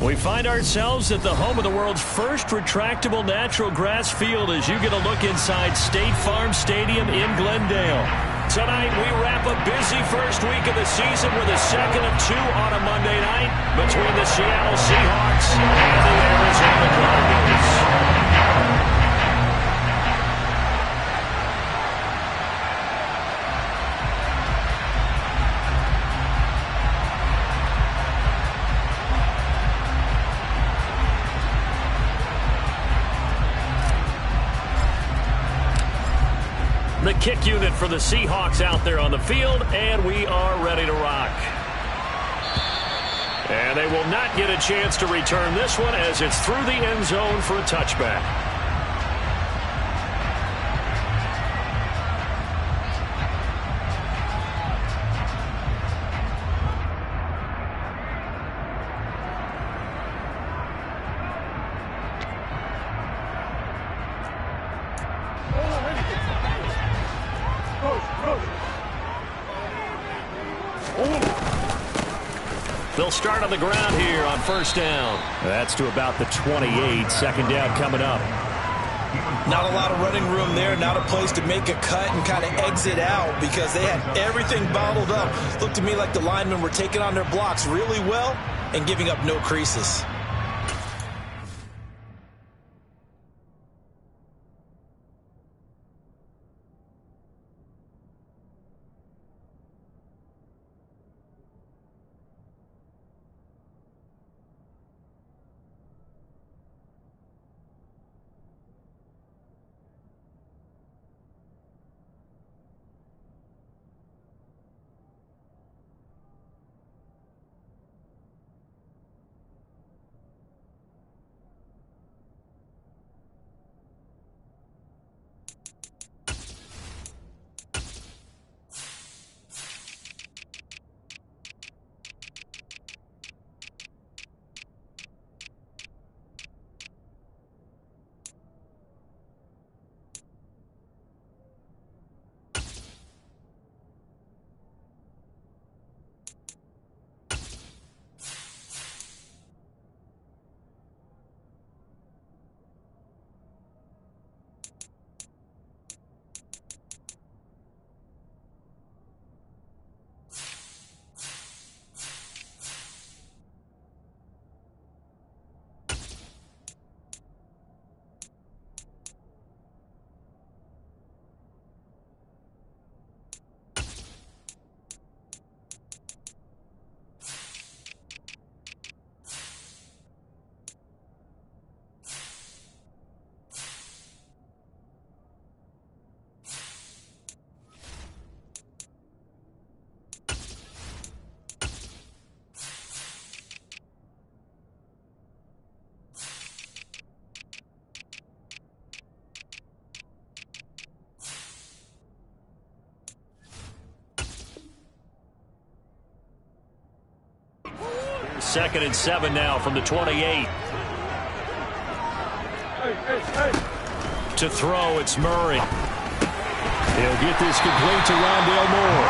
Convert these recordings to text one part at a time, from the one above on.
We find ourselves at the home of the world's first retractable natural grass field as you get a look inside State Farm Stadium in Glendale. Tonight, we wrap a busy first week of the season with a second of two on a Monday night between the Seattle Seahawks and the Arizona Cardinals. The kick unit for the Seahawks out there on the field, and we are ready to rock. And they will not get a chance to return this one as it's through the end zone for a touchback. They'll start on the ground here on first down. That's to about the 28. Second down coming up. Not a lot of running room there. Not a place to make a cut and kind of exit out because they had everything bottled up. Looked to me like the linemen were taking on their blocks really well and giving up no creases. Second and 7 now from the 28. To throw, it's Murray. He'll get this complete to Rondale Moore.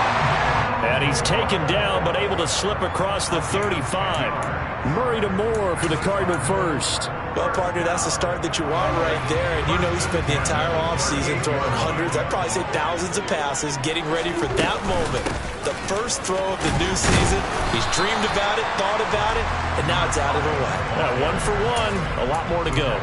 And he's taken down, but able to slip across the 35. Murray to Moore for the Cardinal first. Well, partner, that's the start that you want right there. And you know he spent the entire offseason throwing hundreds, I'd probably say thousands of passes, getting ready for that moment. The first throw of the new season. He's dreamed about it, thought about it, and now it's out of the way. 1 for 1, a lot more to go.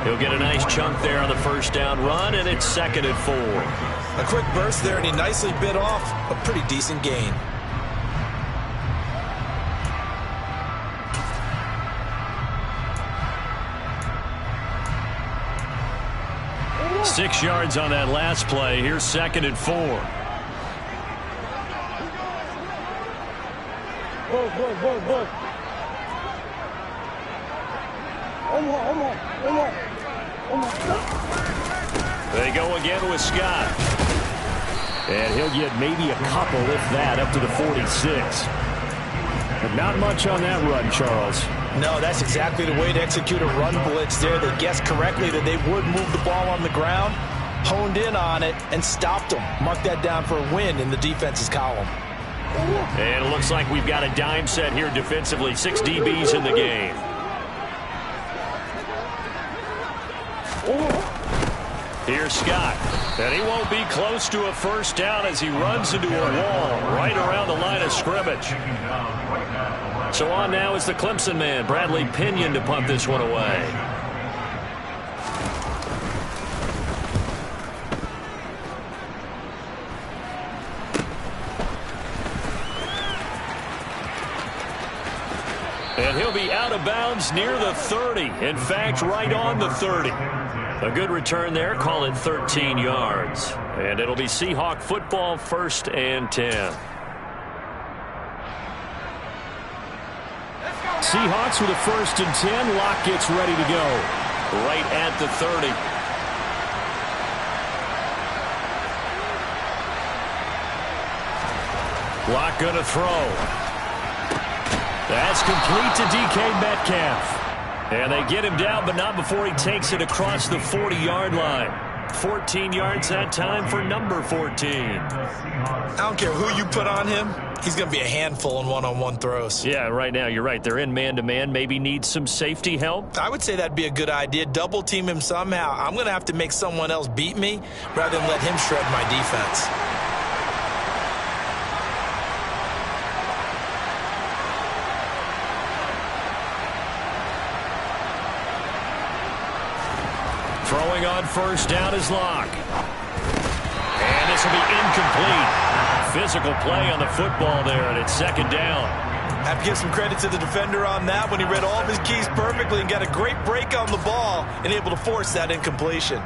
He'll get a nice chunk there on the first down run, and it's second and 4. A quick burst there, and he nicely bit off a pretty decent gain. Six yards on that last play. Here's second and 4. They go again with Scott. And he'll get maybe a couple, if that, up to the 46. But not much on that run, Charles. No, that's exactly the way to execute a run blitz there. They guessed correctly that they would move the ball on the ground, honed in on it, and stopped them. Mark that down for a win in the defense's column. And it looks like we've got a dime set here defensively. 6 DBs in the game. Here's Scott. And he won't be close to a first down as he runs into a wall right around the line of scrimmage. So on now is the Clemson man, Bradley Pinion, to punt this one away. And he'll be out of bounds near the 30. In fact, right on the 30. A good return there. Call it 13 yards. And it'll be Seahawk football, 1st and 10. Seahawks with a 1st and 10. Locke gets ready to go. Right at the 30. Locke going to throw. That's complete to DK Metcalf. And they get him down, but not before he takes it across the 40-yard line. 14 yards that time for number 14. I don't care who you put on him. He's going to be a handful in one-on-one throws. Yeah, right now you're right. They're in man-to-man. Maybe need some safety help. I would say that'd be a good idea. Double team him somehow. I'm going to have to make someone else beat me rather than let him shred my defense. Throwing on first down is Locke. And this will be incomplete. Physical play on the football there, and it's 2nd down. I have to give some credit to the defender on that when he read all of his keys perfectly and got a great break on the ball and able to force that incompletion.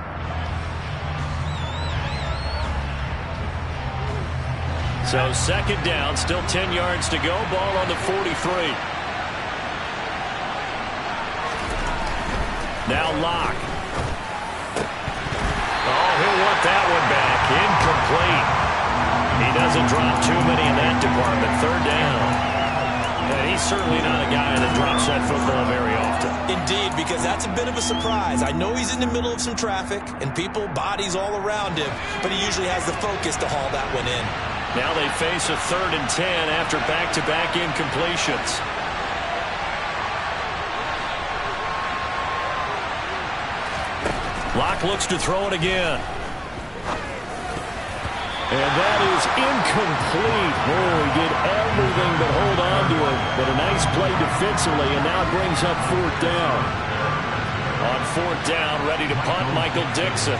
So 2nd down, still 10 yards to go. Ball on the 43. Now Locke. Oh, he'll want that one back. Incomplete. He doesn't drop too many in that department. 3rd down. And he's certainly not a guy that drops that football very often. Indeed, because that's a bit of a surprise. I know he's in the middle of some traffic and people, bodies all around him, but he usually has the focus to haul that one in. Now they face a 3rd and 10 after back-to-back incompletions. Locke looks to throw it again. And that is incomplete. Oh, he did everything but hold on to it. But a nice play defensively, and now it brings up 4th down. On 4th down, ready to punt, Michael Dixon.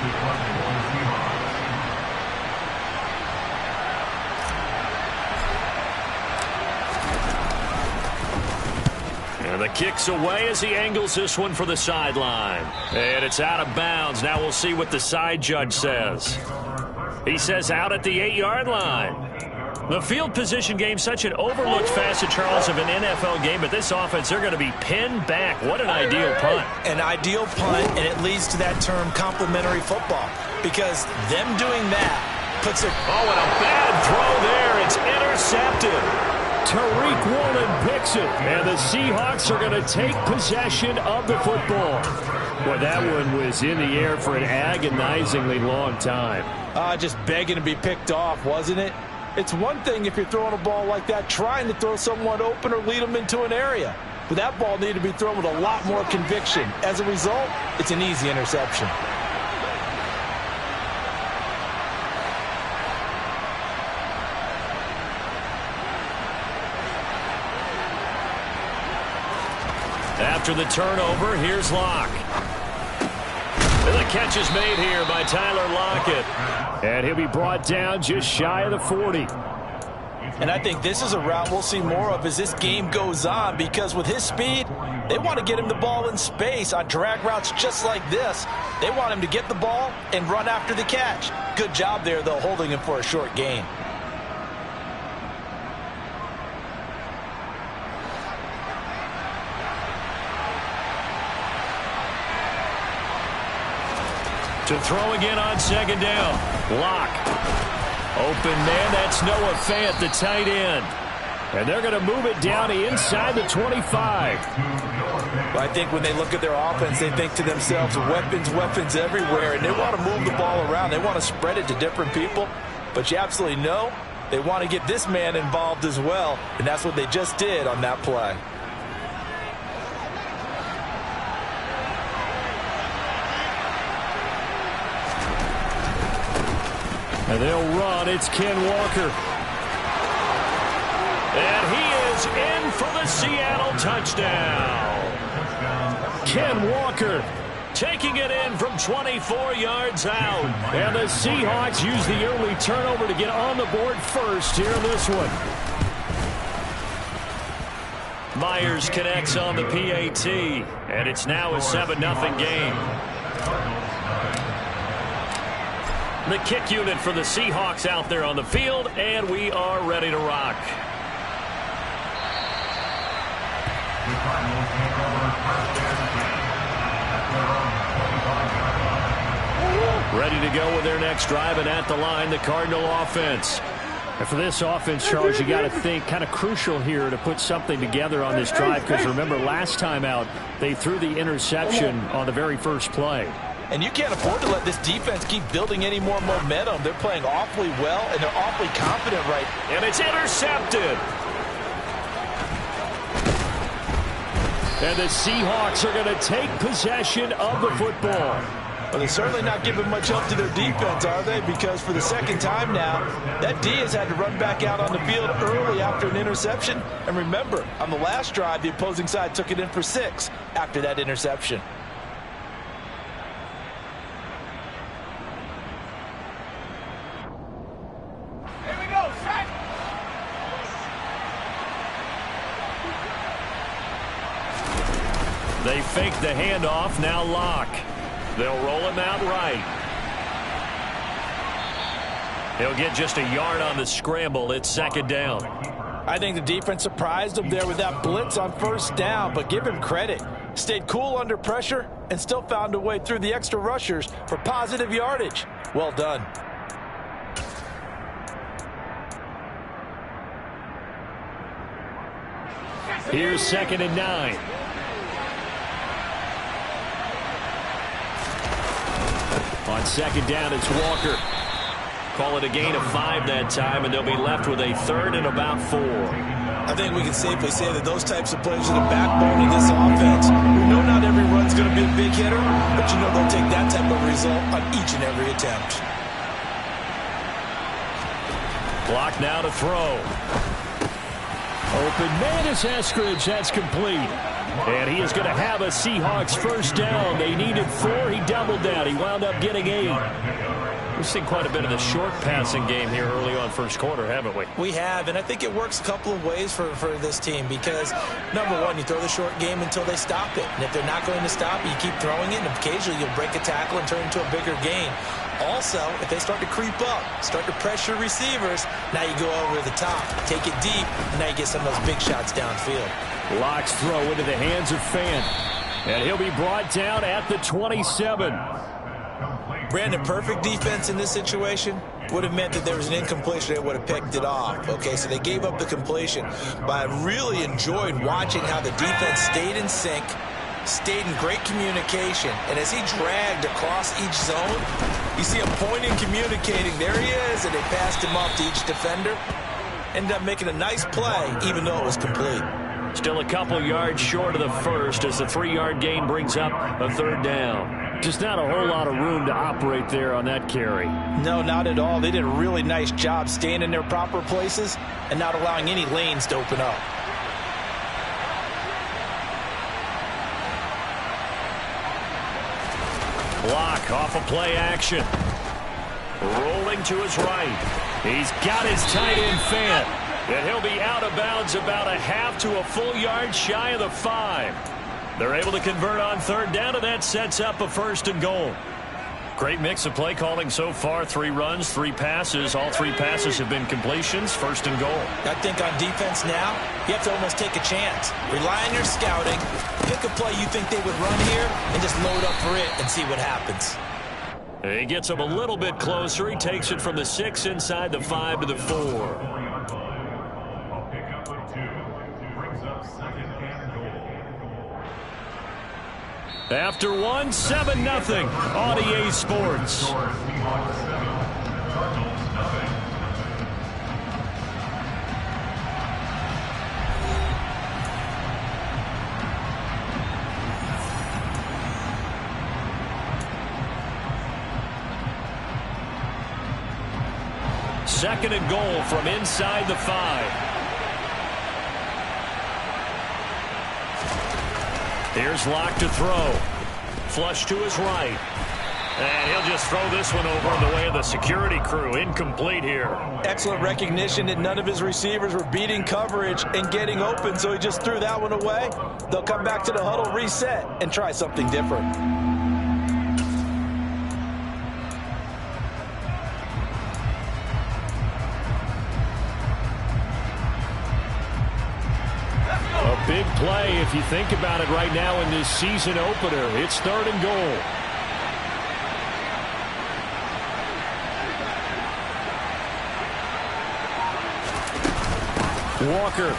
And the kick's away as he angles this one for the sideline. And it's out of bounds. Now we'll see what the side judge says. He says out at the 8-yard line. The field position game, such an overlooked facet, Charles, of an NFL game, but this offense, they're going to be pinned back. What an ideal punt. An ideal punt, and it leads to that term complementary football, because them doing that puts it. Oh, and a bad throw there. It's intercepted. Tariq Woolen picks it, and the Seahawks are going to take possession of the football. Well, that one was in the air for an agonizingly long time. Just begging to be picked off, wasn't it? It's one thing if you're throwing a ball like that, trying to throw someone open or lead them into an area. But that ball needed to be thrown with a lot more conviction. As a result, it's an easy interception. After the turnover, here's Locke. And the catch is made here by Tyler Lockett. And he'll be brought down just shy of the 40. And I think this is a route we'll see more of as this game goes on, because with his speed, they want to get him the ball in space on drag routes just like this. They want him to get the ball and run after the catch. Good job there, though, holding him for a short gain. To throw again on 2nd down. Locke. Open man, that's Noah Fant, the tight end. And they're going to move it down inside the 25. Well, I think when they look at their offense, they think to themselves, weapons everywhere, and they want to move the ball around. They want to spread it to different people. But you absolutely know They want to get this man involved as well, and that's what they just did on that play. And they'll run. It's Ken Walker. And he is in for the Seattle touchdown. Ken Walker taking it in from 24 yards out. And the Seahawks use the early turnover to get on the board first here in this one. Myers connects on the PAT, and it's now a 7-0 game. The kick unit for the Seahawks out there on the field, and we are ready to rock. Ready to go with their next drive, and at the line, the Cardinal offense. And for this offense, Charles, you got to think kind of crucial here to put something together on this drive, because remember last time out, they threw the interception on the very first play. And you can't afford to let this defense keep building any more momentum. They're playing awfully well, and they're awfully confident right now. And it's intercepted. And the Seahawks are going to take possession of the football. Well, they're certainly not giving much help to their defense, are they? Because for the second time now, that D has had to run back out on the field early after an interception. And remember, on the last drive, the opposing side took it in for 6 after that interception. They fake the handoff, now Locke. They'll roll him out right. He'll get just a yard on the scramble. It's second down. I think the defense surprised him there with that blitz on first down, but give him credit. Stayed cool under pressure and still found a way through the extra rushers for positive yardage. Well done. Here's 2nd and 9. On 2nd down, it's Walker. Call it a gain of 5 that time, and they'll be left with a 3rd and about 4. I think we can safely say that those types of plays are the backbone of this offense. We know not every run's going to be a big hitter, but you know they'll take that type of result on each and every attempt. Block now to throw. Open man is Eskridge. That's complete. And he is going to have a Seahawks first down. They needed 4. He doubled that. He wound up getting 8. We've seen quite a bit of the short passing game here early on first quarter, haven't we? We have, and I think it works a couple of ways for this team because, number one, you throw the short game until they stop it. And if they're not going to stop it, you keep throwing it, and occasionally you'll break a tackle and turn it into a bigger gain. Also, if they start to creep up, start to pressure receivers, now you go over the top, take it deep, and now you get some of those big shots downfield. Locke's throw into the hands of Fant. And he'll be brought down at the 27. Brandon, perfect defense in this situation would have meant that there was an incompletion. They would have picked it off. Okay, so they gave up the completion. But I really enjoyed watching how the defense stayed in sync, stayed in great communication. And as he dragged across each zone, you see him pointing, communicating. There he is, and they passed him off to each defender. Ended up making a nice play, even though it was complete. Still a couple yards short of the first as the 3-yard gain brings up a 3rd down. Just not a whole lot of room to operate there on that carry. No, not at all. They did a really nice job staying in their proper places and not allowing any lanes to open up. Block off of play action. Rolling to his right. He's got his tight end Fant. And he'll be out of bounds about a half to a full yard shy of the 5. They're able to convert on 3rd down, and that sets up a 1st and goal. Great mix of play calling so far. 3 runs, 3 passes. All 3 passes have been completions. 1st and goal. I think on defense now, you have to almost take a chance. Rely on your scouting. Pick a play you think they would run here and just load up for it and see what happens. He gets him a little bit closer. He takes it from the 6 inside the 5 to the 4. After 1, 7-0 on EA Sports. 2nd and goal from inside the 5. Here's Locke to throw. Flush to his right. And he'll just throw this one over on the way of the security crew. Incomplete here. Excellent recognition that none of his receivers were beating coverage and getting open, so he just threw that one away. They'll come back to the huddle, reset, and try something different. A big play if you think about it right now in this season opener. It's 3rd and goal. Walker.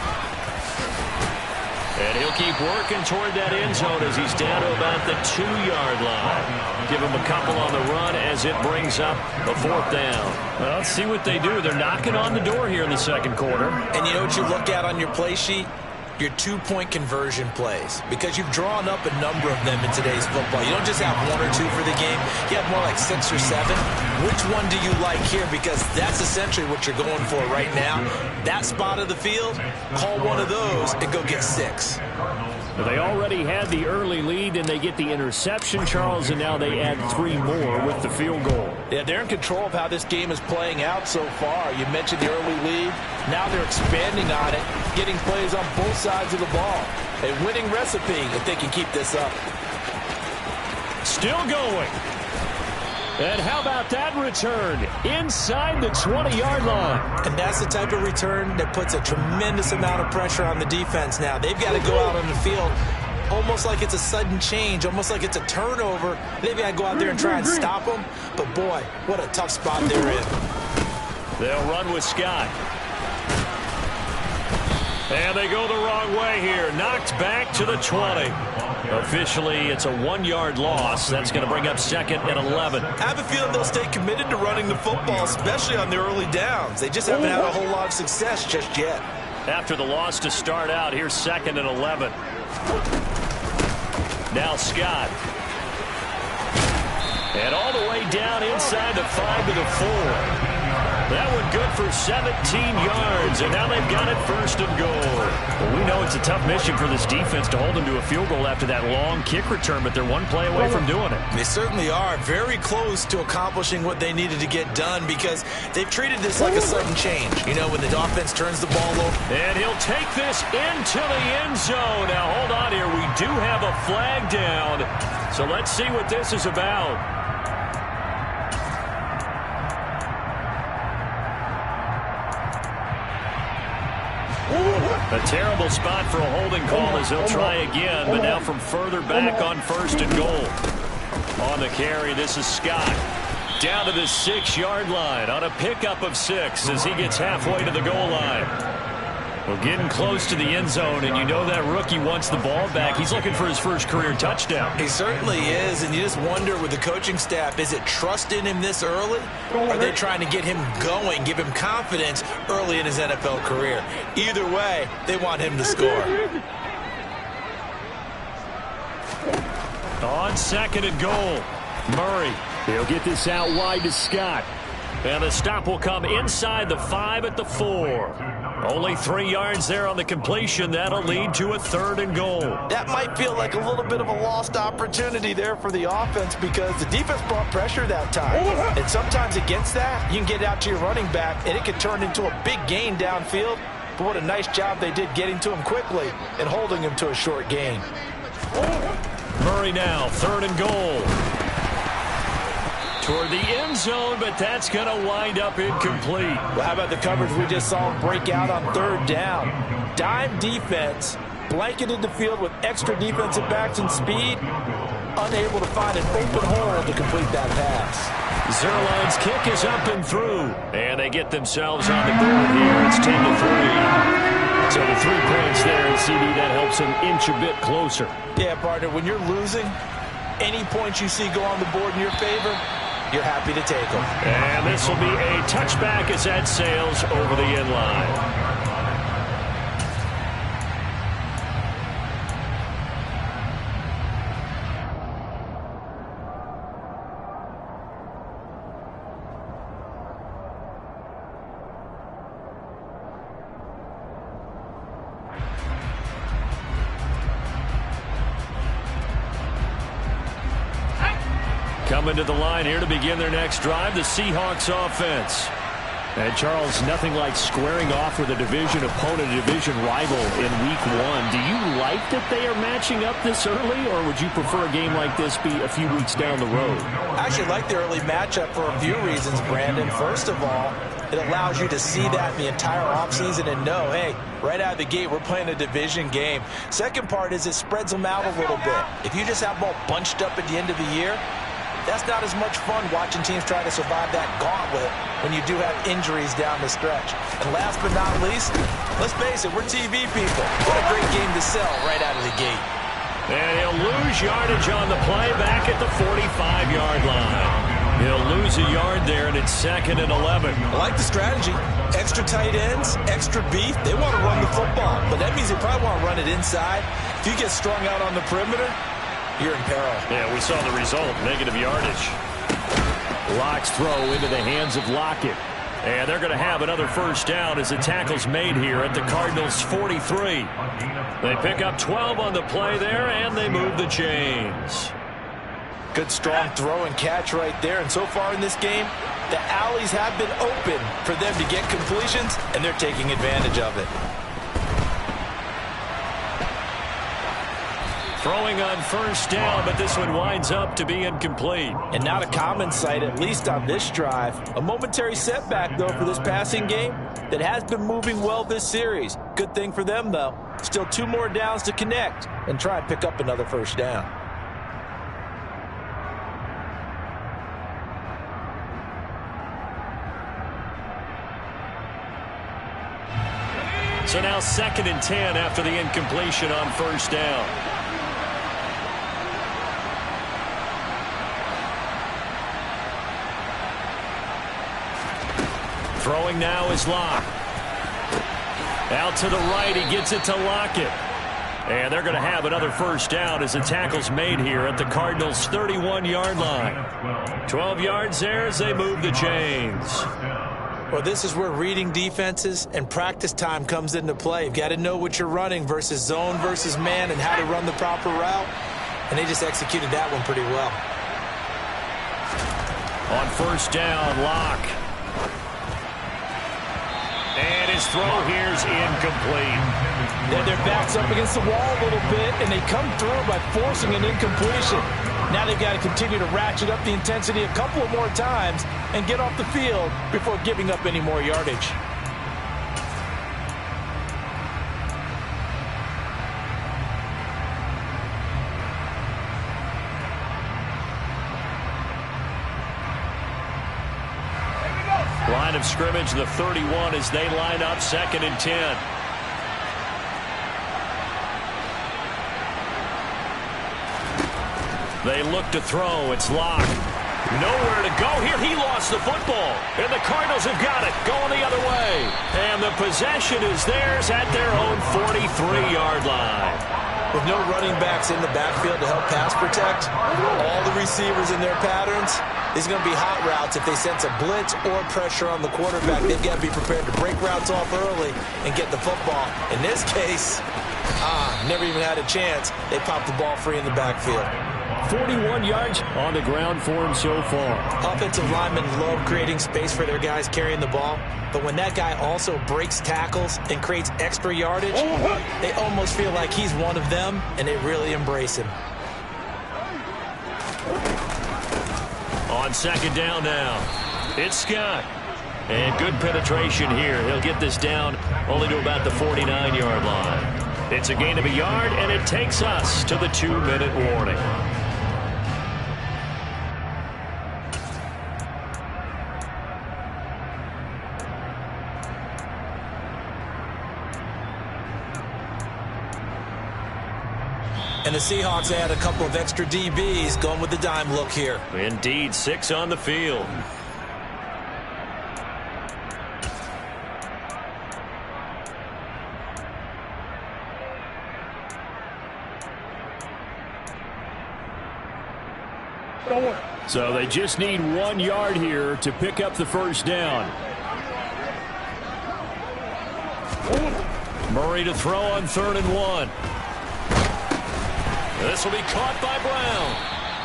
And he'll keep working toward that end zone as he's down to about the 2-yard line. Give him a couple on the run as it brings up a 4th down. Well, let's see what they do. They're knocking on the door here in the 2nd quarter. And you know what you look at on your play sheet? Your 2-point conversion plays, because you've drawn up a number of them in today's football. You don't just have 1 or 2 for the game. You have more like 6 or 7. Which one do you like here? Because that's essentially what you're going for right now. That spot of the field, call one of those and go get 6. They already had the early lead, and they get the interception, Charles, and now they add 3 more with the field goal. Yeah, they're in control of how this game is playing out so far. You mentioned the early lead. Now they're expanding on it, getting plays on both sides of the ball. A winning recipe if they can keep this up. Still going. And how about that return inside the 20-yard line? And that's the type of return that puts a tremendous amount of pressure on the defense now. They've got to go out on the field almost like it's a sudden change, almost like it's a turnover. They've got to go out there and try and stop them. But, boy, what a tough spot they're in. They'll run with Scott. And they go the wrong way here. Knocked back to the 20. Officially, it's a 1-yard loss. That's going to bring up 2nd and 11. I have a feeling they'll stay committed to running the football, especially on the early downs. They just haven't had a whole lot of success just yet. After the loss to start out, here's 2nd and 11. Now Scott. And all the way down inside the 5 to the 4. That one good for 17 yards, and now they've got it 1st and goal. Well, we know it's a tough mission for this defense to hold them to a field goal after that long kick return, but they're 1 play away from doing it. They certainly are very close to accomplishing what they needed to get done, because they've treated this like a sudden change. You know, when the offense turns the ball over. And he'll take this into the end zone. Now, hold on here. We do have a flag down, so let's see what this is about. A terrible spot for a holding call as they'll try again, but now from further back on 1st and goal. On the carry, this is Scott. Down to the 6-yard line on a pickup of 6 as he gets halfway to the goal line. Well, getting close to the end zone, and you know that rookie wants the ball back. He's looking for his first career touchdown. He certainly is, and you just wonder with the coaching staff, is it trust in him this early? Or are they trying to get him going, give him confidence early in his NFL career? Either way, they want him to score. On 2nd and goal, Murray. He'll get this out wide to Scott. And the stop will come inside the 5 at the 4. Only 3 yards there on the completion. That'll lead to a 3rd and goal. That might feel like a little bit of a lost opportunity there for the offense, because the defense brought pressure that time. And sometimes against that, you can get out to your running back, and it can turn into a big gain downfield. But what a nice job they did getting to him quickly and holding him to a short gain. Murray now, 3rd and goal. Toward the end zone, but that's going to wind up incomplete. Well, how about the coverage we just saw him break out on 3rd down? Dime defense, blanketed the field with extra defensive backs and speed, unable to find an open hole to complete that pass. Zerline's kick is up and through, and they get themselves on the board here. It's 10-3. So the 3 points there, and CD, that helps them inch a bit closer. Yeah, partner, when you're losing, any points you see go on the board in your favor, you're happy to take them. And this will be a touchback as that sails over the end line. Coming to the line here to begin their next drive, the Seahawks offense. And Charles, nothing like squaring off with a division opponent, a division rival in week one. Do you like that they are matching up this early, or would you prefer a game like this be a few weeks down the road? I actually like the early matchup for a few reasons, Brandon. First of all, it allows you to see that in the entire offseason and know, hey, right out of the gate, we're playing a division game. Second part is it spreads them out a little bit. If you just have them all bunched up at the end of the year, that's not as much fun watching teams try to survive that gauntlet when you do have injuries down the stretch. And last but not least, let's face it, we're TV people. What a great game to sell right out of the gate. And he'll lose yardage on the play back at the 45-yard line. He'll lose a yard there, and it's 2nd and 11. I like the strategy. Extra tight ends, extra beef. They want to run the football, but that means they probably want to run it inside. If you get strung out on the perimeter, you're in peril. Yeah, we saw the result, negative yardage. Locke's throw into the hands of Lockett. And they're going to have another first down as the tackle's made here at the Cardinals' 43. They pick up 12 on the play there, and they move the chains. Good strong throw and catch right there. And so far in this game, the alleys have been open for them to get completions, and they're taking advantage of it. Throwing on first down, but this one winds up to be incomplete. And not a common sight, at least on this drive. A momentary setback, though, for this passing game that has been moving well this series. Good thing for them, though. Still 2 more downs to connect and try and pick up another first down. So now 2nd and 10 after the incompletion on first down. Throwing now is Locke. Out to the right, he gets it to Lockett. And they're going to have another first down as the tackle's made here at the Cardinals' 31-yard line. 12 yards there as they move the chains. Well, this is where reading defenses and practice time comes into play. You've got to know what you're running versus zone versus man and how to run the proper route. And they just executed that one pretty well. On first down, Locke. And his throw here's incomplete. Their back's up against the wall a little bit, and they come through by forcing an incompletion. Now they've got to continue to ratchet up the intensity a couple of more times and get off the field before giving up any more yardage. Line of scrimmage, the 31 as they line up 2nd and 10. They look to throw. It's Locke. Nowhere to go here. He lost the football. And the Cardinals have got it. Going the other way. And the possession is theirs at their own 43-yard line. With no running backs in the backfield to help pass protect, all the receivers in their patterns, these are going to be hot routes. If they sense a blitz or pressure on the quarterback, they've got to be prepared to break routes off early and get the football. In this case, never even had a chance. They popped the ball free in the backfield. 41 yards on the ground for him so far. Offensive linemen love creating space for their guys carrying the ball, but when that guy also breaks tackles and creates extra yardage, they almost feel like he's one of them, and they really embrace him. On 2nd down now, it's Scott. And good penetration here. He'll get this down only to about the 49-yard line. It's a gain of a yard, and it takes us to the 2-minute warning. And the Seahawks add a couple of extra DBs going with the dime look here. Indeed, 6 on the field. So they just need 1 yard here to pick up the first down. Murray to throw on 3rd and 1. This will be caught by Brown.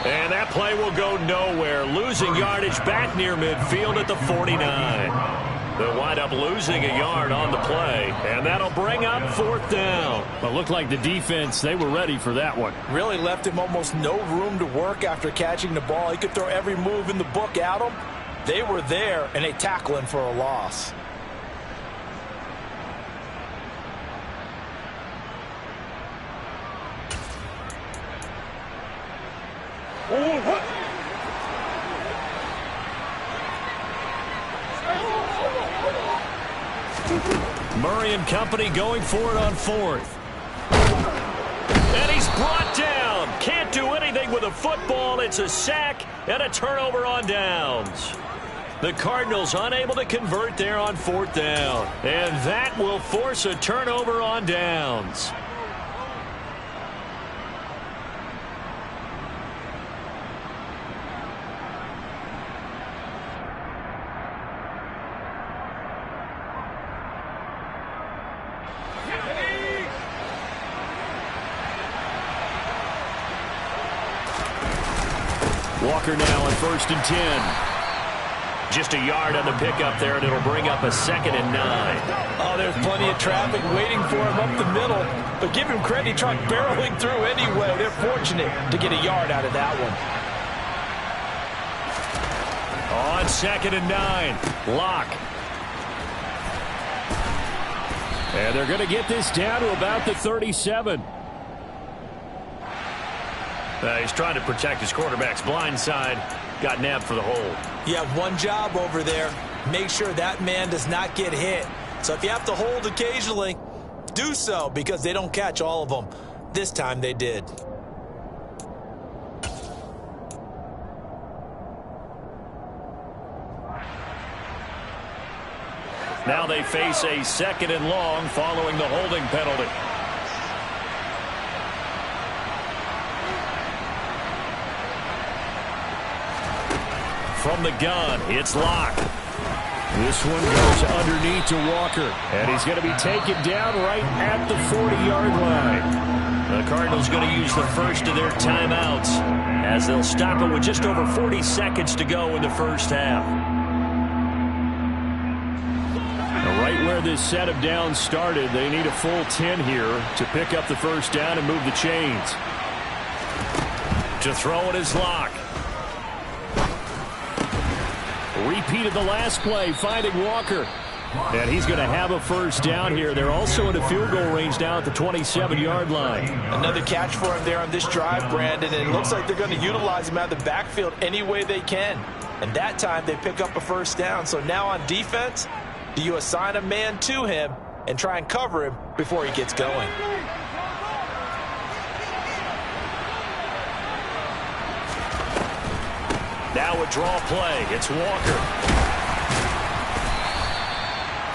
And that play will go nowhere. Losing yardage back near midfield at the 49. They'll wind up losing a yard on the play, and that'll bring up 4th down. Well, it looked like the defense, they were ready for that one. Really left him almost no room to work after catching the ball. He could throw every move in the book at him. They were there, and they tackle him for a loss. Murray and company going for it on 4th. And he's brought down. Can't do anything with a football. It's a sack and a turnover on downs. The Cardinals unable to convert there on 4th down. And that will force a turnover on downs. Walker now on 1st and 10. Just a yard on the pickup there, and it'll bring up a 2nd and 9. Oh, there's plenty of traffic waiting for him up the middle. But give him credit, he tried barreling through anyway. They're fortunate to get a yard out of that one. On 2nd and 9, Locke. And they're going to get this down to about the 37. He's trying to protect his quarterback's blind side. Got nabbed for the hold. You have one job over there. Make sure that man does not get hit. So if you have to hold occasionally, do so, because they don't catch all of them. This time they did. Now they face a 2nd and long following the holding penalty. From the gun, it's Locke. This one goes underneath to Walker, and he's going to be taken down right at the 40-yard line. The Cardinals going to use the first of their timeouts as they'll stop it with just over 40 seconds to go in the first half. Now, right where this set of downs started, they need a full 10 here to pick up the first down and move the chains. To throw it is Locke. Repeated the last play, finding Walker. And he's going to have a first down here. They're also in a field goal range now at the 27-yard line. Another catch for him there on this drive, Brandon. And it looks like they're going to utilize him out of the backfield any way they can. And that time they pick up a first down. So now on defense, do you assign a man to him and try and cover him before he gets going? Now a draw play. It's Walker.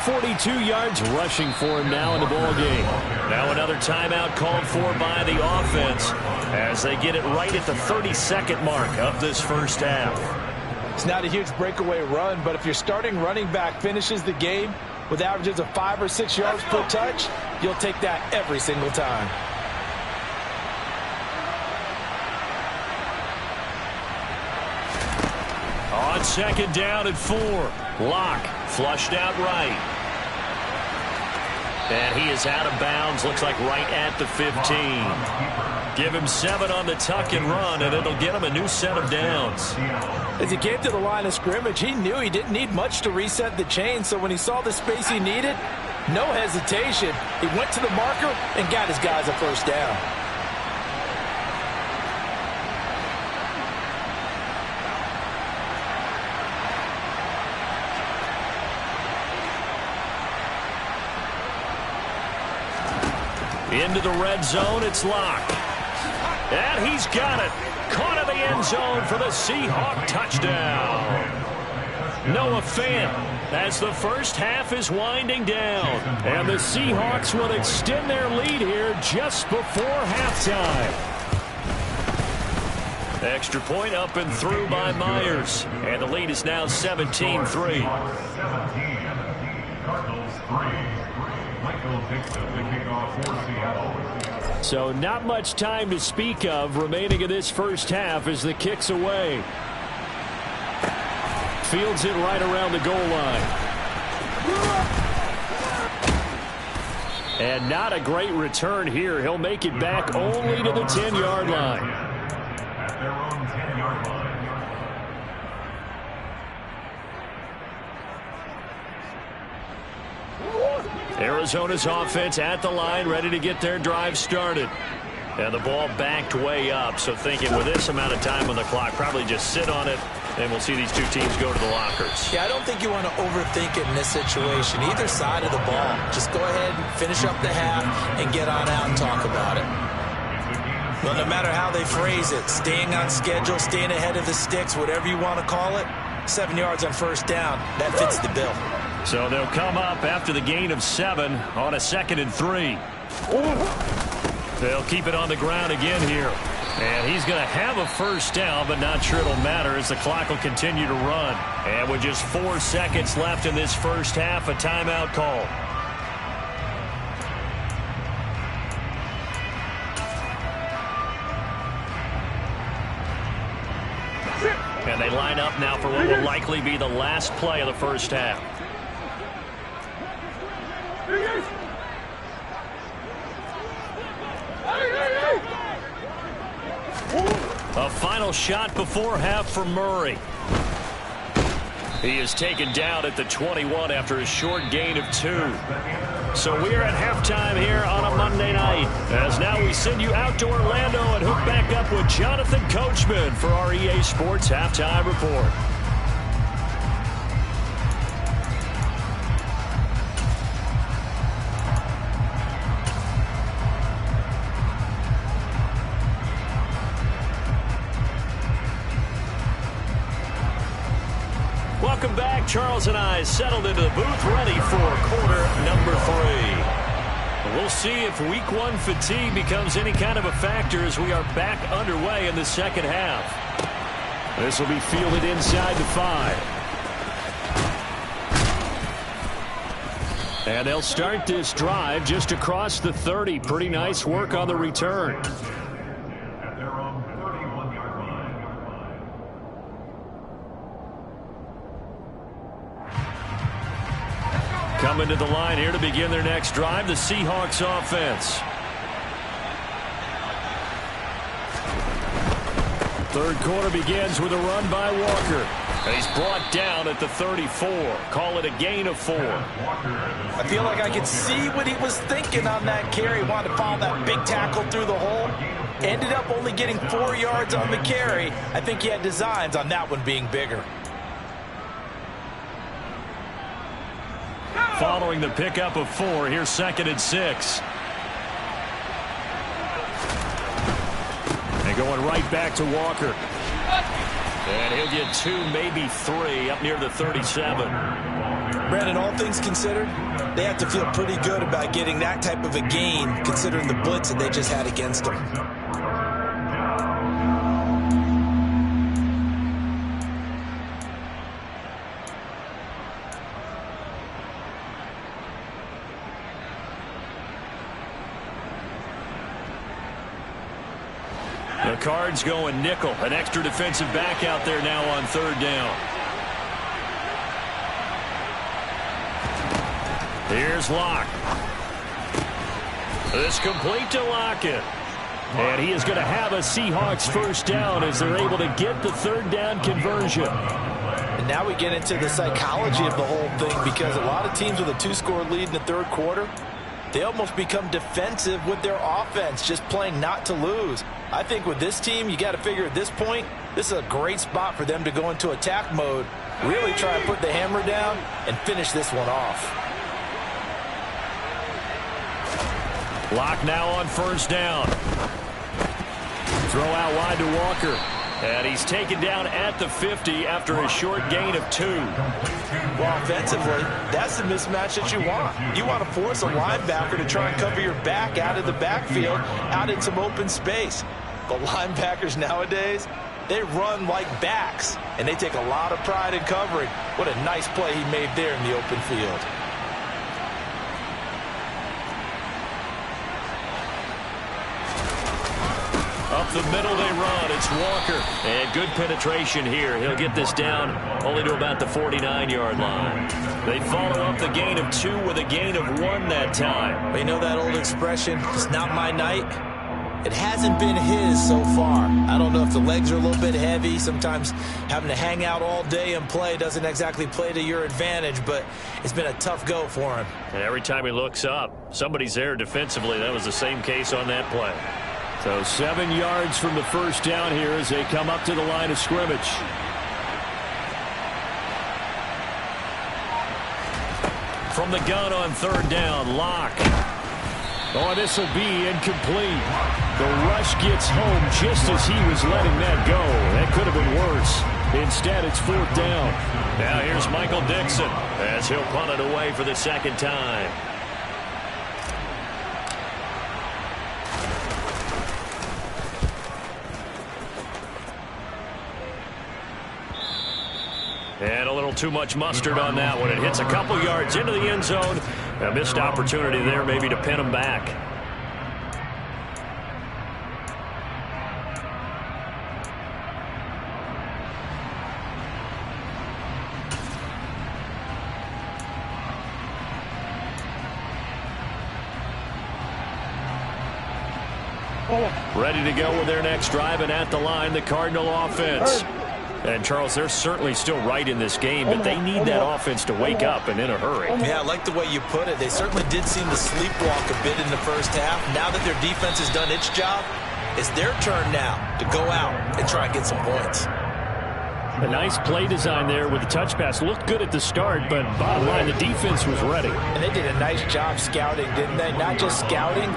42 yards rushing for him now in the ball game. Now another timeout called for by the offense as they get it right at the 32nd mark of this first half. It's not a huge breakaway run, but if your starting running back finishes the game with averages of 5 or 6 yards per touch, you'll take that every single time. On 2nd down and 4, Locke flushed out right. And he is out of bounds, looks like right at the 15. Give him 7 on the tuck and run, and it'll get him a new set of downs. As he came to the line of scrimmage, he knew he didn't need much to reset the chain, so when he saw the space he needed, no hesitation. He went to the marker and got his guys a first down. Into the red zone, it's Locke. And he's got it. Caught in the end zone for the Seahawks touchdown. Noah Fant as the first half is winding down. And the Seahawks will extend their lead here just before halftime. Extra point up and through by Myers. And the lead is now 17-3. So not much time to speak of remaining in this first half as the kick's away. Fields it right around the goal line. And not a great return here. He'll make it back only to the 10-yard line. At their own 10-yard line. Arizona's offense at the line, ready to get their drive started. And the ball backed way up, so thinking with this amount of time on the clock, probably just sit on it, and we'll see these two teams go to the lockers. Yeah, I don't think you want to overthink it in this situation. Either side of the ball, just go ahead and finish up the half and get on out and talk about it. Well, no matter how they phrase it, staying on schedule, staying ahead of the sticks, whatever you want to call it, 7 yards on first down, that fits the bill. So they'll come up after the gain of 7 on a 2nd and 3. They'll keep it on the ground again here. And he's going to have a first down, but not sure it'll matter as the clock will continue to run. And with just 4 seconds left in this first half, a timeout call. And they line up now for what will likely be the last play of the first half. A final shot before half for Murray. He is taken down at the 21 after a short gain of 2. So we're at halftime here on a Monday night. As now we send you out to Orlando and hook back up with Jonathan Coachman for our EA Sports Halftime Report. Welcome back. Charles and I settled into the booth, ready for quarter number 3. We'll see if week 1 fatigue becomes any kind of a factor as we are back underway in the second half. This will be fielded inside the 5. And they'll start this drive just across the 30. Pretty nice work on the return. At their own 31-yard line. Coming to the line here to begin their next drive, the Seahawks offense. Third quarter begins with a run by Walker. And he's brought down at the 34. Call it a gain of 4. I feel like I could see what he was thinking on that carry. Wanted to follow that big tackle through the hole. Ended up only getting 4 yards on the carry. I think he had designs on that one being bigger. Following the pickup of 4, here's 2nd and 6. And going right back to Walker. And he'll get 2, maybe 3, up near the 37. Brandon, all things considered, they have to feel pretty good about getting that type of a gain, considering the blitz that they just had against them. The Cards going nickel. An extra defensive back out there now on 3rd down. Here's Locke. This complete to Lockett. And he is going to have a Seahawks first down as they're able to get the 3rd down conversion. And now we get into the psychology of the whole thing, because a lot of teams with a 2-score lead in the 3rd quarter, they almost become defensive with their offense, just playing not to lose. I think with this team, you got to figure at this point, this is a great spot for them to go into attack mode, really try and put the hammer down and finish this one off. Locke now on 1st down. Throw out wide to Walker. And he's taken down at the 50 after a short gain of 2. Well, offensively, that's the mismatch that you want. You want to force a linebacker to try and cover your back out of the backfield, out in some open space. The linebackers nowadays, they run like backs, and they take a lot of pride in covering. What a nice play he made there in the open field. the middle they run. It's Walker. And good penetration here. He'll get this down only to about the 49-yard line. They follow up the gain of 2 with a gain of 1 that time. But you know that old expression, it's not my night? It hasn't been his so far. I don't know if the legs are a little bit heavy. Sometimes having to hang out all day and play doesn't exactly play to your advantage, but it's been a tough go for him. And every time he looks up, somebody's there defensively. That was the same case on that play. So 7 yards from the first down here as they come up to the line of scrimmage. From the gun on 3rd down, Locke. Oh, this will be incomplete. The rush gets home just as he was letting that go. That could have been worse. Instead, it's 4th down. Now here's Michael Dixon as he'll punt it away for the 2nd time. And a little too much mustard on that one. It hits a couple yards into the end zone. A missed opportunity there maybe to pin him back. Ready to go with their next drive, and at the line, the Cardinal offense. And, Charles, they're certainly still right in this game, but they need that offense to wake up and in a hurry. Yeah, I like the way you put it. They certainly did seem to sleepwalk a bit in the first half. Now that their defense has done its job, it's their turn now to go out and try and get some points. A nice play design there with the touch pass. Looked good at the start, but bottom line, the defense was ready. And they did a nice job scouting, didn't they? Not just scouting,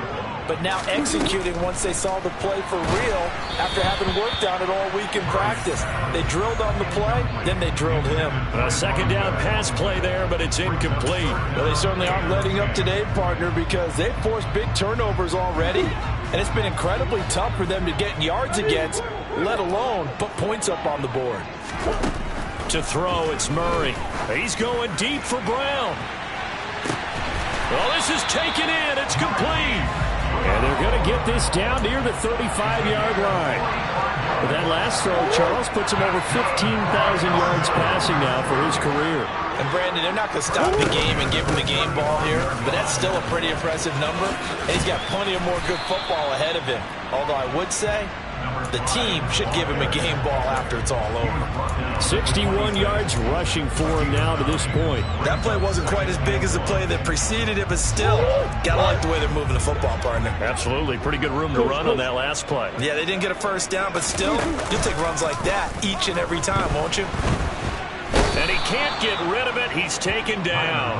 but now executing once they saw the play for real after having worked on it all week in practice. They drilled on the play, then they drilled him. A 2nd down pass play there, but it's incomplete. Well, they certainly aren't letting up today, partner, because they've forced big turnovers already, and it's been incredibly tough for them to get yards against, let alone put points up on the board. To throw, it's Murray. He's going deep for Brown. Well, this is taken in. It's complete. And they're going to get this down near the 35-yard line. But that last throw, Charles, puts him over 15,000 yards passing now for his career. And, Brandon, they're not going to stop the game and give him the game ball here, but that's still a pretty impressive number. And he's got plenty of more good football ahead of him. Although I would say the team should give him a game ball after it's all over. 61 yards rushing for him now to this point. That play wasn't quite as big as the play that preceded it, but still, gotta like the way they're moving the football, partner. Absolutely. Pretty good room to run on that last play. Yeah, they didn't get a first down, but still, you'll take runs like that each and every time, won't you? And he can't get rid of it. He's taken down.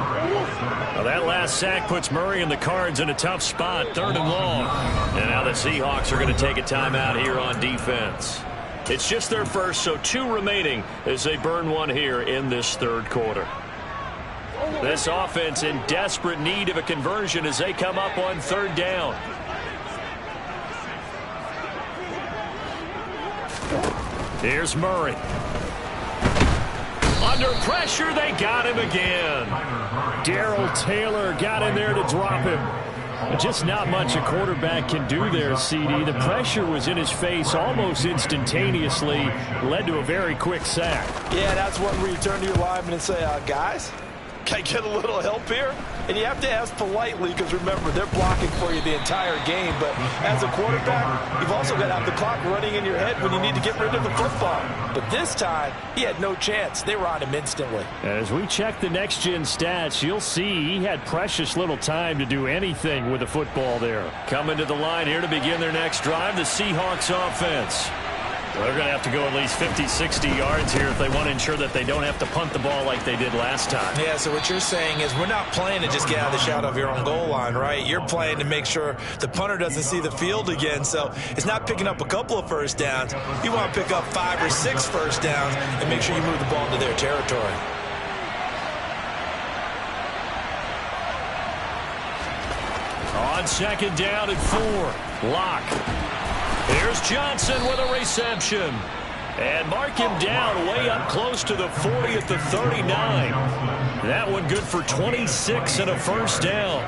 Well, that last sack puts Murray and the Cards in a tough spot, 3rd and long. And now the Seahawks are going to take a timeout here on defense. It's just their first, so 2 remaining as they burn one here in this 3rd quarter. This offense in desperate need of a conversion as they come up on 3rd down. Here's Murray. Under pressure, they got him again. Darrell Taylor got in there to drop him. Just not much a quarterback can do there, CD. The pressure was in his face almost instantaneously, led to a very quick sack. Yeah, that's one where you turn to your lineman and say, guys, can I get a little help here? And you have to ask politely because, remember, they're blocking for you the entire game. But as a quarterback, you've also got to have the clock running in your head when you need to get rid of the football. But this time, he had no chance. They were on him instantly. As we check the next-gen stats, you'll see he had precious little time to do anything with the football there. Coming to the line here to begin their next drive, the Seahawks offense. Well, they're going to have to go at least 50, 60 yards here if they want to ensure that they don't have to punt the ball like they did last time. Yeah, so what you're saying is we're not playing to just get out of the shadow of your own goal line, right? You're playing to make sure the punter doesn't see the field again. So it's not picking up a couple of first downs. You want to pick up 5 or 6 first downs and make sure you move the ball into their territory. On 2nd down and 4, Locke. Here's Johnson with a reception. And mark him down way up close to the 40 at the 39. That one good for 26 and a first down.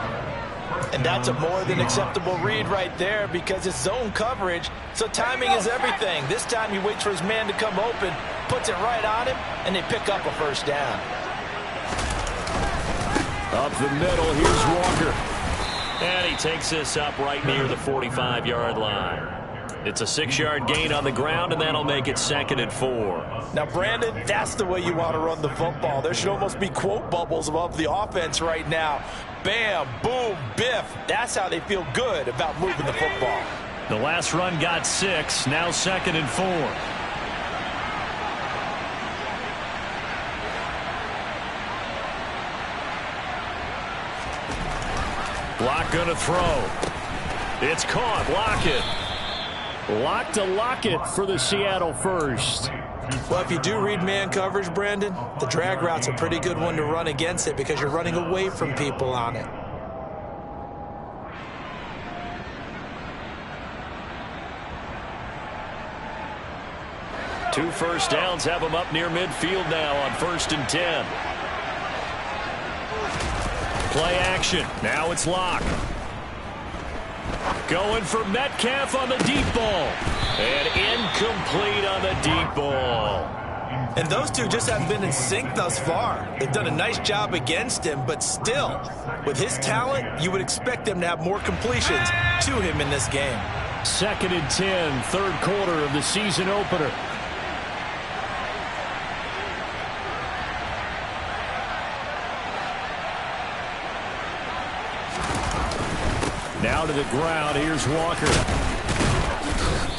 And that's a more than acceptable read right there because it's zone coverage, so timing is everything. This time he waits for his man to come open, puts it right on him, and they pick up a first down. Up the middle, here's Walker. And he takes this up right near the 45-yard line. It's a 6-yard gain on the ground, and that'll make it 2nd and 4. Now, Brandon, that's the way you want to run the football. There should almost be quote bubbles above the offense right now. Bam, boom, biff. That's how they feel good about moving the football. The last run got 6, now 2nd and 4. Lock gonna throw. It's caught. Lockett. Lock to Lockett for the Seattle first. Well, if you do read man coverage, Brandon, the drag route's a pretty good one to run against it because you're running away from people on it. Two first downs have him up near midfield now on 1st and 10. Play action. Now it's Locke. Going for Metcalf on the deep ball. And incomplete on the deep ball. And those two just haven't been in sync thus far. They've done a nice job against him, but still, with his talent, you would expect them to have more completions to him in this game. 2nd and 10, third quarter of the season opener. Now to the ground. Here's Walker.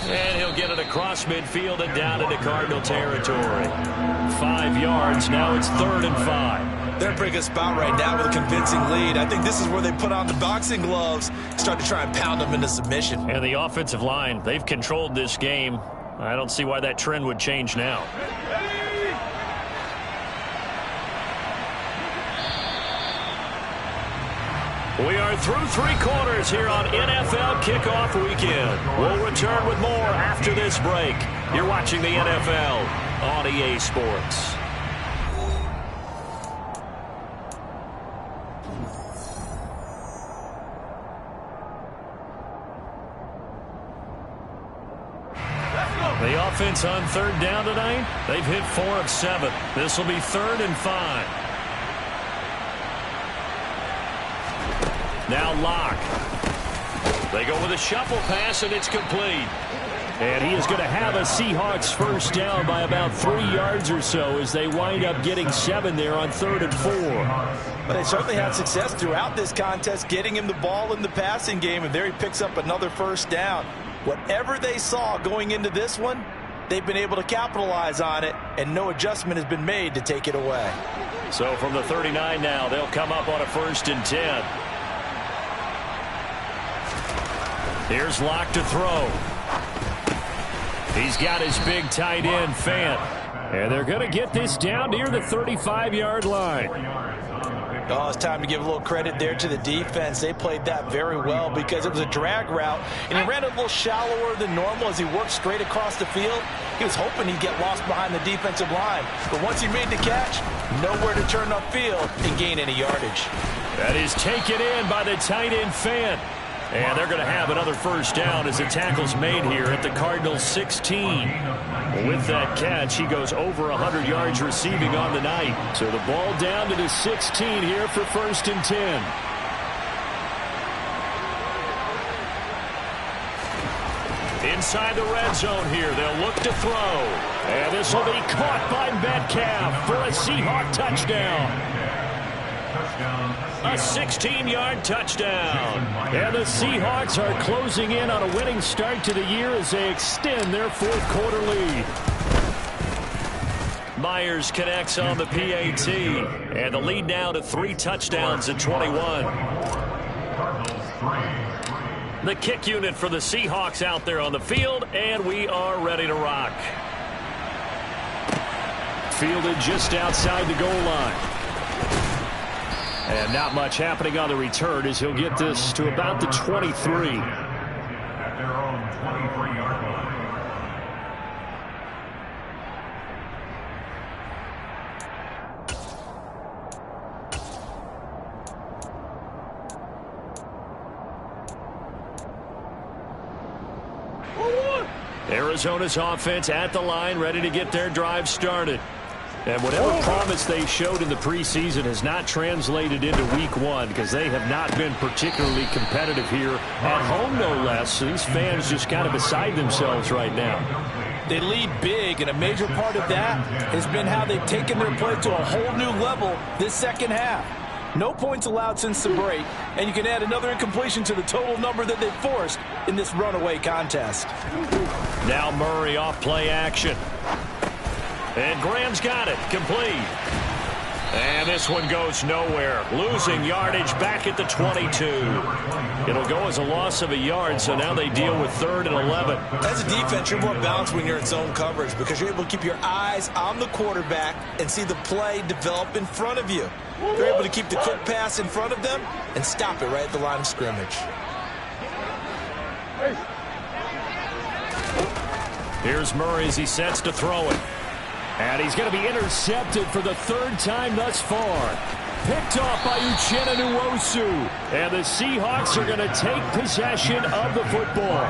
And he'll get it across midfield and down into Cardinal territory. 5 yards. Now it's 3rd and 5. They're in a pretty good spot right now with a convincing lead. I think this is where they put on the boxing gloves, start to try and pound them into submission. And the offensive line, they've controlled this game. I don't see why that trend would change now. We are through 3 quarters here on NFL Kickoff Weekend. We'll return with more after this break. You're watching the NFL on EA Sports. The offense on 3rd down tonight, they've hit 4 of 7. This will be 3rd and 5. Now Locke. They go with a shuffle pass, and it's complete. And he is going to have a Seahawks first down by about 3 yards or so as they wind up getting 7 there on 3rd and 4. But they certainly had success throughout this contest getting him the ball in the passing game, and there he picks up another first down. Whatever they saw going into this one, they've been able to capitalize on it, and no adjustment has been made to take it away. So from the 39 now, they'll come up on a 1st and 10. Here's Locke to throw. He's got his big tight end, Fant. And they're going to get this down near the 35-yard line. Oh, it's time to give a little credit there to the defense. They played that very well because it was a drag route, and he ran a little shallower than normal as he worked straight across the field. He was hoping he'd get lost behind the defensive line. But once he made the catch, nowhere to turn upfield and gain any yardage. That is taken in by the tight end, Fant. And they're going to have another first down as the tackle's made here at the Cardinals 16. With that catch, he goes over 100 yards receiving on the night. So the ball down to the 16 here for 1st and 10. Inside the red zone here, they'll look to throw. And this will be caught by Metcalf for a Seahawk touchdown. A 16-yard touchdown. And the Seahawks are closing in on a winning start to the year as they extend their 4th quarter lead. Myers connects on the PAT. And the lead now to 3 touchdowns at 21. The kick unit for the Seahawks out there on the field, and we are ready to rock. Fielded just outside the goal line. And not much happening on the return as he'll get this to about the 23. At their own 23-yard line. Arizona's offense at the line, ready to get their drive started. And whatever promise they showed in the preseason has not translated into week one because they have not been particularly competitive here at home, no less. So these fans just kind of beside themselves right now. They lead big, and a major part of that has been how they've taken their play to a whole new level this second half. No points allowed since the break, and you can add another incompletion to the total number that they've forced in this runaway contest. Now Murray off play action. And Graham's got it. Complete. And this one goes nowhere. Losing yardage back at the 22. It'll go as a loss of a yard, so now they deal with 3rd and 11. As a defense, you're more balanced when you're in zone coverage because you're able to keep your eyes on the quarterback and see the play develop in front of you. They're able to keep the quick pass in front of them and stop it right at the line of scrimmage. Here's Murray as he sets to throw it. And he's going to be intercepted for the 3rd time thus far. Picked off by Uchenna Nwosu. And the Seahawks are going to take possession of the football.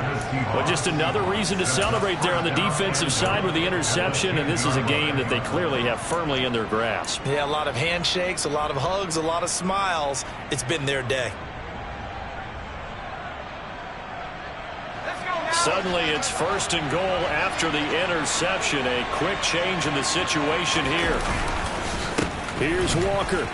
But just another reason to celebrate there on the defensive side with the interception. And this is a game that they clearly have firmly in their grasp. Yeah, a lot of handshakes, a lot of hugs, a lot of smiles. It's been their day. Suddenly it's 1st and goal after the interception. A quick change in the situation here. Here's Walker.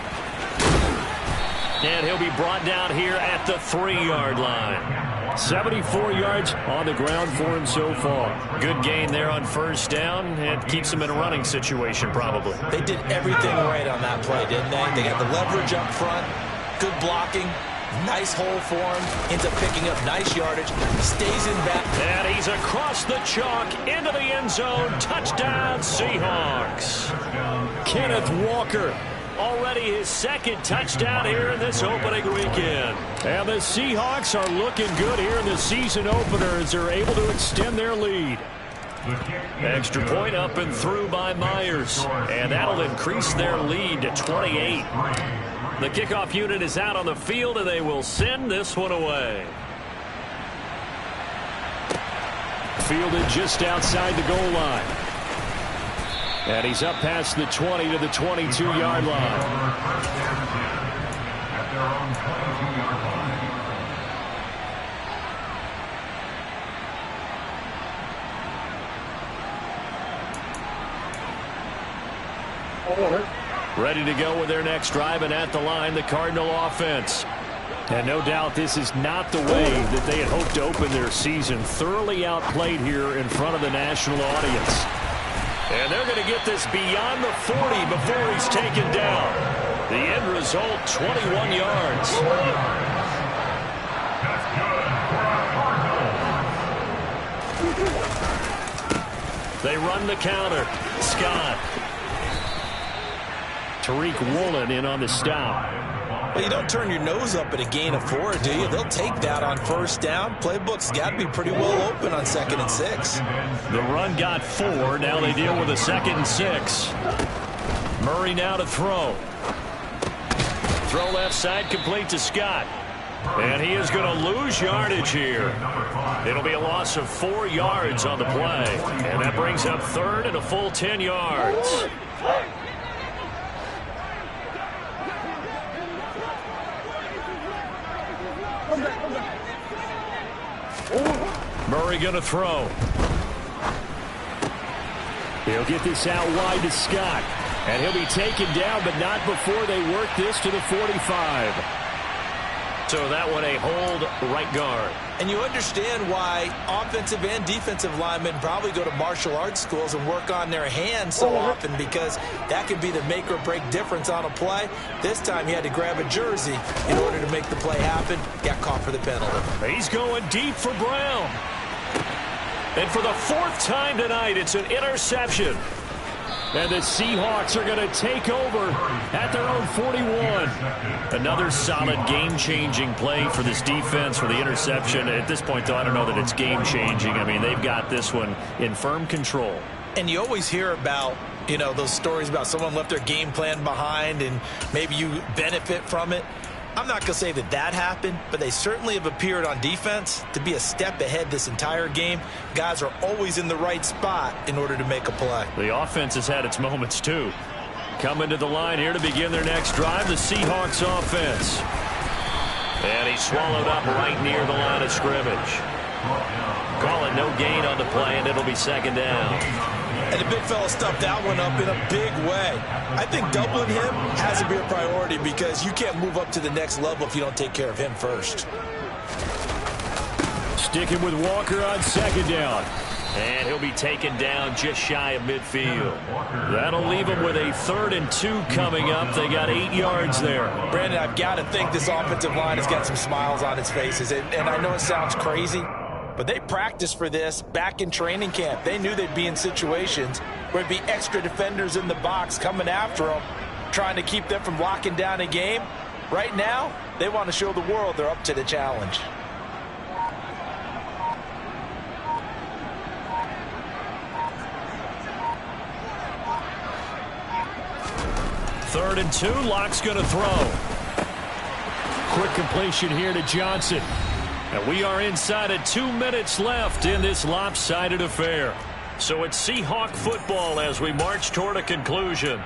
And he'll be brought down here at the 3-yard line. 74 yards on the ground for him so far. Good gain there on 1st down and keeps him in a running situation probably. They did everything right on that play, didn't they? They got the leverage up front, good blocking. Nice hole for him. Ends up picking up nice yardage. Stays in back. And he's across the chalk into the end zone. Touchdown, Seahawks. Kenneth Walker. Already his 2nd touchdown here in this opening weekend. And the Seahawks are looking good here in the season opener as they're able to extend their lead. Extra point up and through by Myers. And that'll increase their lead to 28. The kickoff unit is out on the field, and they will send this one away. Fielded just outside the goal line. And he's up past the 20 to the 22-yard line. At their own 22-yard line. Ready to go with their next drive, and at the line, the Cardinal offense. And no doubt this is not the way that they had hoped to open their season. Thoroughly outplayed here in front of the national audience. And they're going to get this beyond the 40 before he's taken down. The end result, 21 yards. That's good for a Cardinal. They run the counter. Scott. Tariq Woolen in on the stop. Well, you don't turn your nose up at a gain of 4, do you? They'll take that on 1st down. Playbook's got to be pretty well open on 2nd and 6. The run got 4. Now they deal with a 2nd and 6. Murray now to throw. Throw left side complete to Scott. And he is going to lose yardage here. It'll be a loss of 4 yards on the play. And that brings up 3rd and a full 10 yards. Murray going to throw. He'll get this out wide to Scott. And he'll be taken down, but not before they work this to the 45. So that one a hold right guard. And you understand why offensive and defensive linemen probably go to martial arts schools and work on their hands so often, because that could be the make or break difference on a play. This time he had to grab a jersey in order to make the play happen. Got caught for the penalty. He's going deep for Brown. And for the 4th time tonight, it's an interception. And the Seahawks are going to take over at their own 41. Another solid game-changing play for this defense for the interception. At this point, though, I don't know that it's game-changing. I mean, they've got this one in firm control. And you always hear about, you know, those stories about someone left their game plan behind and maybe you benefit from it. I'm not going to say that happened, but they certainly have appeared on defense to be a step ahead this entire game. Guys are always in the right spot in order to make a play. The offense has had its moments, too. Coming to the line here to begin their next drive, the Seahawks offense. And he's swallowed up right near the line of scrimmage. Call it no gain on the play, and it'll be second down. And the big fella stuffed that one up in a big way. I think doubling him has to be a priority because you can't move up to the next level if you don't take care of him first. Sticking with Walker on second down. And he'll be taken down just shy of midfield. That'll leave him with a 3rd and 2 coming up. They got 8 yards there. Brandon, I've got to think this offensive line has got some smiles on its faces. And I know it sounds crazy, but they practiced for this back in training camp. They knew they'd be in situations where there'd be extra defenders in the box coming after them, trying to keep them from locking down a game. Right now, they want to show the world they're up to the challenge. Third and 2, Locke's going to throw. Quick completion here to Johnson. And we are inside of 2 minutes left in this lopsided affair. So it's Seahawk football as we march toward a conclusion.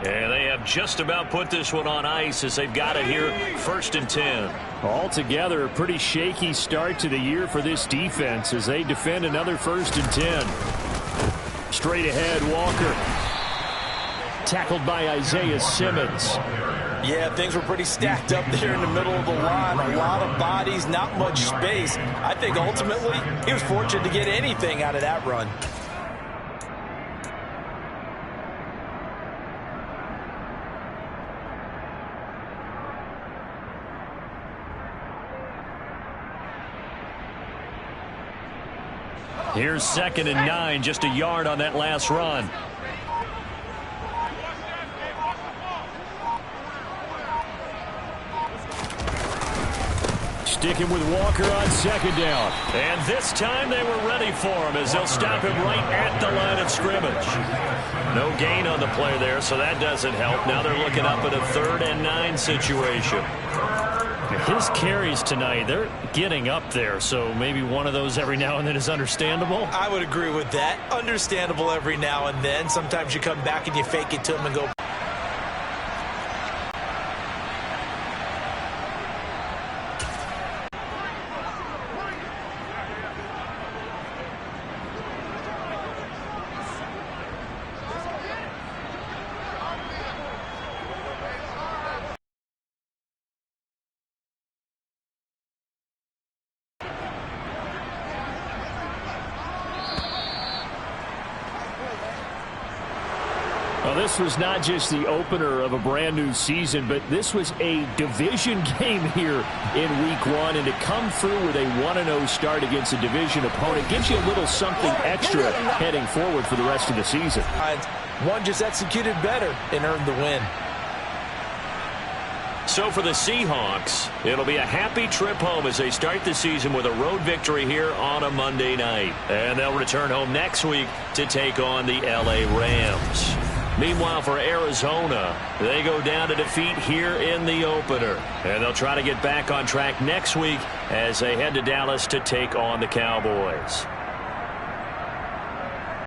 And they have just about put this one on ice as they've got it here, 1st and 10. Altogether, a pretty shaky start to the year for this defense as they defend another 1st and 10. Straight ahead, Walker. Tackled by Isaiah Simmons. Yeah, things were pretty stacked up there in the middle of the line. A lot of bodies, not much space. I think ultimately he was fortunate to get anything out of that run. Here's 2nd and 9, just a yard on that last run. Sticking with Walker on 2nd down. And this time they were ready for him as they'll stop him right at the line of scrimmage. No gain on the play there, so that doesn't help. Now they're looking up at a 3rd and 9 situation. His carries tonight, they're getting up there, so maybe one of those every now and then is understandable. I would agree with that. Understandable every now and then. Sometimes you come back and you fake it to him and go. Well, this was not just the opener of a brand new season, but this was a division game here in week 1. And to come through with a 1-0 start against a division opponent gives you a little something extra heading forward for the rest of the season. One just executed better and earned the win. So for the Seahawks, it'll be a happy trip home as they start the season with a road victory here on a Monday night. And they'll return home next week to take on the LA Rams. Meanwhile, for Arizona, they go down to defeat here in the opener. And they'll try to get back on track next week as they head to Dallas to take on the Cowboys.